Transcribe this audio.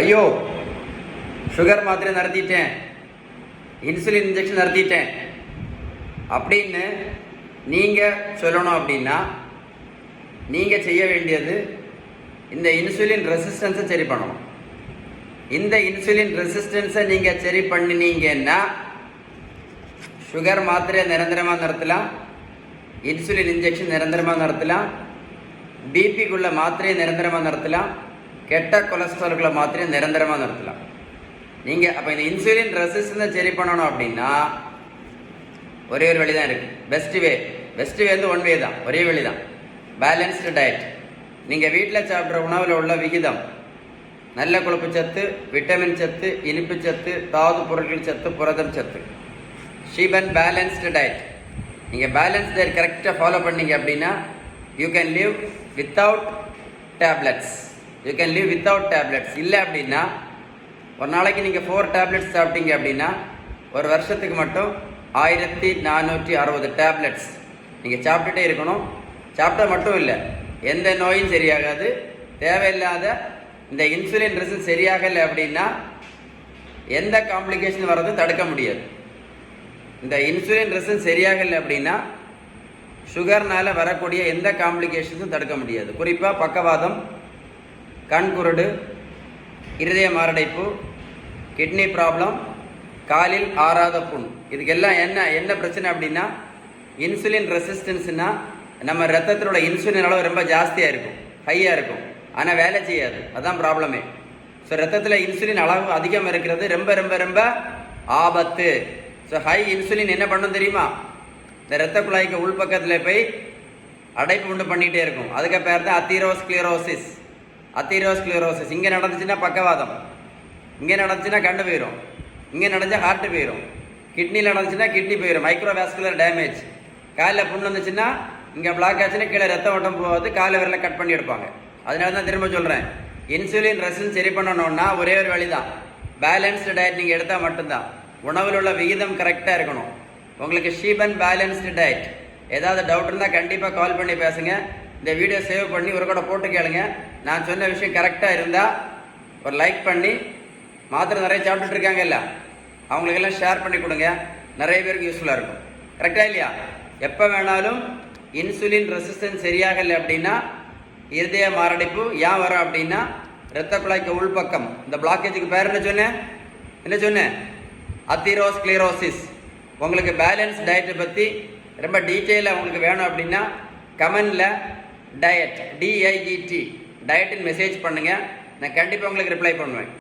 ஐயோ சுகர் மாத்திரை நிறுத்திட்டேன், இன்சுலின் இன்ஜெக்ஷன் நிறுத்திட்டேன் அப்படின்னு நீங்கள் சொல்லணும். அப்படின்னா நீங்கள் செய்ய வேண்டியது இந்த இன்சுலின் ரெசிஸ்டன்ஸை சரி பண்ணணும். இந்த இன்சுலின் ரெசிஸ்டன்ஸை நீங்கள் சரி பண்ணினீங்கன்னா சுகர் மாத்திரையை நிரந்தரமாக நிறுத்தலாம், இன்சுலின் இன்ஜெக்ஷன் நிரந்தரமாக நிறுத்தலாம், பிபிக்குள்ள மாத்திரையை நிரந்தரமாக நிறுத்தலாம், கெட்ட கொலஸ்ட்ராலுக்குள்ள மாத்திரையை நிரந்தரமாக நிறுத்தலாம். நீங்கள் அப்போ இந்த இன்சுலின் ரெசிஸ்டன்ஸை சரி பண்ணணும் அப்படின்னா ஒரே ஒரு வழி தான் இருக்குது. பெஸ்ட் வே வந்து ஒன் வே தான், ஒரே வழி தான், பேலன்ஸ்டு டயட். நீங்கள் வீட்டில் சாப்பிட்ற உணவில் உள்ள விகிதம், நல்ல கொழுப்பு சத்து, விட்டமின் சத்து, இனிப்பு சத்து, தாது பொருட்கள் சத்து, புரதம் சத்து, ஷீபன் பேலன்ஸ்டு டயட். நீங்கள் பேலன்ஸ் டயட் கரெக்டாக ஃபாலோ பண்ணீங்க அப்படின்னா you can live without tablets. இல்லை அப்படின்னா ஒரு நாளைக்கு நீங்கள் 4 டேப்லெட்ஸ் சாப்பிட்டீங்க அப்படின்னா ஒரு வருஷத்துக்கு மட்டும் 1460 டேப்லெட்ஸ் நீங்கள் சாப்பிட்டுட்டே இருக்கணும். சாப்பிட்டா மட்டும் இல்லை, எந்த நோயும் சரியாகாது. தேவையில்லாத இந்த இன்சுலின் ரெசிஸ்டன்ஸ் சரியாகலை அப்படின்னா எந்த காம்ப்ளிகேஷன் வர்றதும் தடுக்க முடியாது. இந்த இன்சுலின் ரெசிஸ்டன்ஸ் சரியாகலை அப்படின்னா சுகர்னால் வரக்கூடிய எந்த காம்ப்ளிகேஷன்ஸும் தடுக்க முடியாது. குறிப்பாக பக்கவாதம், கண்குருடு, இருதய மாரடைப்பு, கிட்னி ப்ராப்ளம், காலில் ஆறாத புண், இதுக்கெல்லாம் என்ன பிரச்சனை அப்படின்னா இன்சுலின் ரெசிஸ்டன்ஸ்னால் நம்ம ரத்தத்திலோட இன்சுலின் அளவு ரொம்ப ஜாஸ்தியாக இருக்கும், ஹையாக இருக்கும், ஆனால் வேலை செய்யாது. அதுதான் ப்ராப்ளமே. ஸோ ரத்தத்தில் இன்சுலின் அளவு அதிகம் இருக்கிறது ரொம்ப ரொம்ப ரொம்ப ஆபத்து. ஸோ ஹை இன்சுலின் என்ன பண்ணும் தெரியுமா? இந்த ரத்த குழாய்க்கு உள்பக்கத்தில் போய் அடைப்பு உண்டு பண்ணிகிட்டே இருக்கும். அதுக்கு பேர் தான் அத்தீரோஸ்க்ளீரோசிஸ். இங்கே நடந்துச்சுன்னா பக்கவாதம், இங்கே நடந்துச்சுன்னா கண்டு போயிடும், இங்கே நடந்துச்சா ஹார்ட்டு போயிடும், கிட்னியில் நடந்துச்சுன்னா கிட்னி போயிடும், மைக்ரோவாஸ்குலர் டேமேஜ். காலில் புண்ணு வந்துச்சுன்னா இங்கே பிளாக் ஆச்சுன்னா கீழே ரத்த ஓட்டம் போகாது, காலை விரலை கட் பண்ணி எடுப்பாங்க. அதனால தான் திரும்ப சொல்கிறேன், இன்சுலின் ரெசிஸ்டன்ஸ் சரி பண்ணணும்னா ஒரே ஒரு வழி தான், பேலன்ஸ்டு டயட் நீங்கள் எடுத்தால் மட்டும்தான். உணவில் உள்ள விகிதம் கரெக்டாக இருக்கணும். உங்களுக்கு ஷீபன் பேலன்ஸ்டு டயட். ஏதாவது டவுட் இருந்தால் கண்டிப்பாக கால் பண்ணி பேசுங்க. இந்த வீடியோ சேவ் பண்ணி ஒரு கூட போட்டு கேளுங்க. நான் சொன்ன விஷயம் கரெக்டாக இருந்தால் ஒரு லைக் பண்ணி, மாத்திரை நிறைய சாப்பிட்டுட்டு இருக்காங்கல்ல அவங்களுக்கெல்லாம் ஷேர் பண்ணி கொடுங்க, நிறைய பேருக்கு யூஸ்ஃபுல்லாக இருக்கும். கரெக்டாக இல்லையா? எப்போ வேணாலும் இன்சுலின் ரெசிஸ்டன்ஸ் சரியாகலை அப்படின்னா இருதய மாரடைப்பு ஏன் வரும் அப்படின்னா இரத்த குழாய்க்கு உள்பக்கம் இந்த பிளாக்கேஜுக்கு பேர் என்ன சொன்னேன்? அத்தீரோஸ்க்ளீரோசிஸ். உங்களுக்கு பேலன்ஸ் டயட்டை பற்றி ரொம்ப டீட்டெயிலாக உங்களுக்கு வேணும் அப்படின்னா கமெண்டில் டயட் DIET டயட்டுன்னு மெசேஜ் பண்ணுங்கள். நான் கண்டிப்பாக உங்களுக்கு ரிப்ளை பண்ணுவேன்.